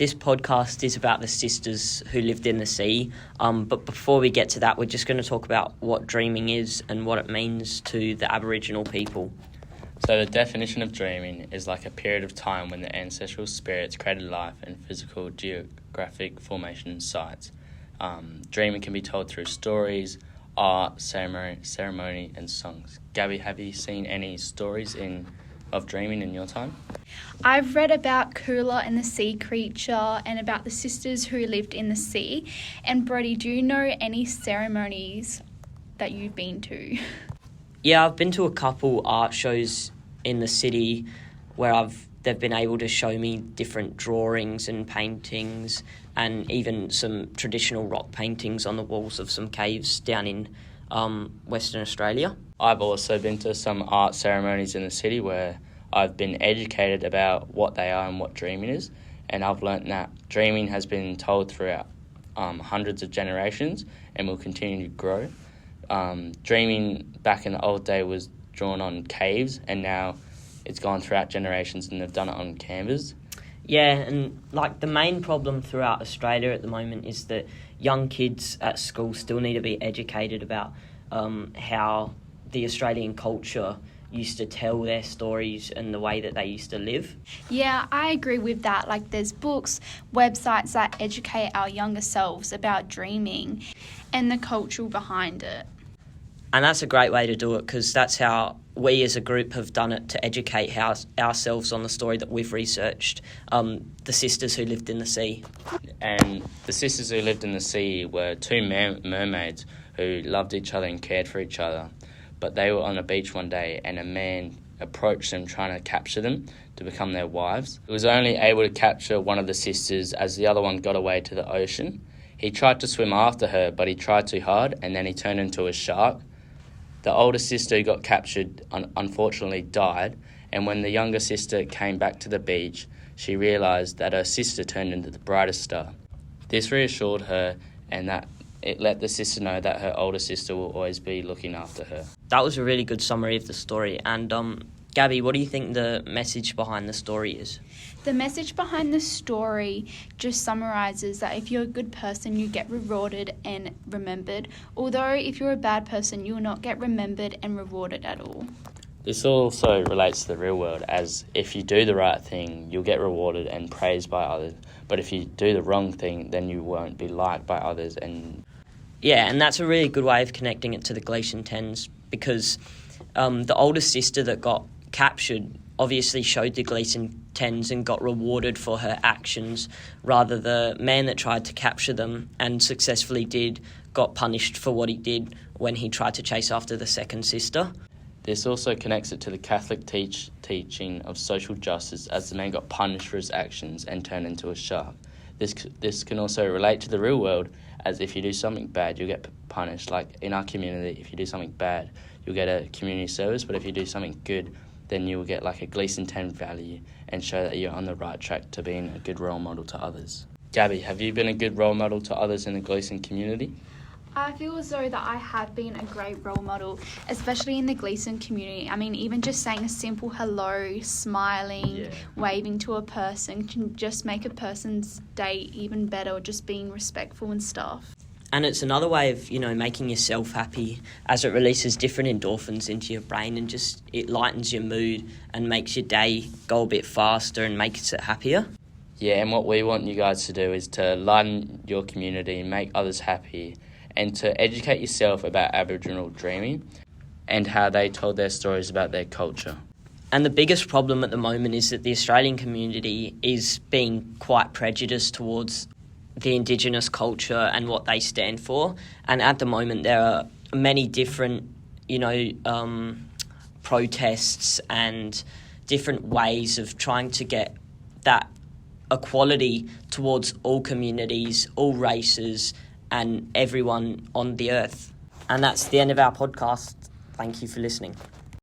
this podcast is about the sisters who lived in the sea. But before we get to that, we're just going to talk about what dreaming is and what it means to the Aboriginal people. So the definition of dreaming is like a period of time when the ancestral spirits created life and physical geographic formation sites. Dreaming can be told through stories, art, ceremony and songs. Gabby, have you seen any stories of dreaming in your time? I've read about Kula and the sea creature and about the sisters who lived in the sea. And Brody, do you know any ceremonies that you've been to? Yeah, I've been to a couple art shows in the city where they've been able to show me different drawings and paintings and even some traditional rock paintings on the walls of some caves down in Western Australia. I've also been to some art ceremonies in the city where I've been educated about what they are and what dreaming is, and I've learnt that dreaming has been told throughout hundreds of generations and will continue to grow. Dreaming back in the old day was drawn on caves, and now it's gone throughout generations and they've done it on canvas. Yeah, and like the main problem throughout Australia at the moment is that young kids at school still need to be educated about how the Australian culture used to tell their stories and the way that they used to live. Yeah, I agree with that. Like there's books, websites that educate our younger selves about dreaming and the culture behind it. And that's a great way to do it because that's how we as a group have done it, to educate ourselves on the story that we've researched, the sisters who lived in the sea. And the sisters who lived in the sea were two mermaids who loved each other and cared for each other. But they were on a beach one day and a man approached them trying to capture them to become their wives. He was only able to capture one of the sisters as the other one got away to the ocean. He tried to swim after her, but he tried too hard and then he turned into a shark. The older sister who got captured unfortunately died, and when the younger sister came back to the beach, she realised that her sister turned into the brightest star. This reassured her, and that it let the sister know that her older sister will always be looking after her. That was a really good summary of the story. And Gabby, what do you think the message behind the story is? The message behind the story just summarises that if you're a good person, you get rewarded and remembered. Although if you're a bad person, you will not get remembered and rewarded at all. This also relates to the real world, as if you do the right thing, you'll get rewarded and praised by others. But if you do the wrong thing, then you won't be liked by others. Yeah, and that's a really good way of connecting it to the Gleason 10s because the older sister that got captured obviously showed the Gleason 10s and got rewarded for her actions, rather the man that tried to capture them and successfully got punished for what he did when he tried to chase after the second sister. This also connects it to the Catholic teaching of social justice, as the man got punished for his actions and turned into a shark. This can also relate to the real world, as if you do something bad, you'll get punished. Like in our community, if you do something bad, you'll get a community service, but if you do something good, then you'll get like a Gleason 10 value and show that you're on the right track to being a good role model to others. Gabby, have you been a good role model to others in the Gleason community? I feel as though that I have been a great role model, especially in the Gleason community. I mean, even just saying a simple hello, smiling, waving to a person can just make a person's day even better, or just being respectful and stuff. And it's another way of, making yourself happy, as it releases different endorphins into your brain and just it lightens your mood and makes your day go a bit faster and makes it happier. Yeah, and what we want you guys to do is to lighten your community, make others happy, and to educate yourself about Aboriginal dreaming and how they told their stories about their culture. And the biggest problem at the moment is that the Australian community is being quite prejudiced towards the Indigenous culture and what they stand for. And at the moment there are many different, protests and different ways of trying to get that equality towards all communities, all races, and everyone on the earth. And that's the end of our podcast. Thank you for listening.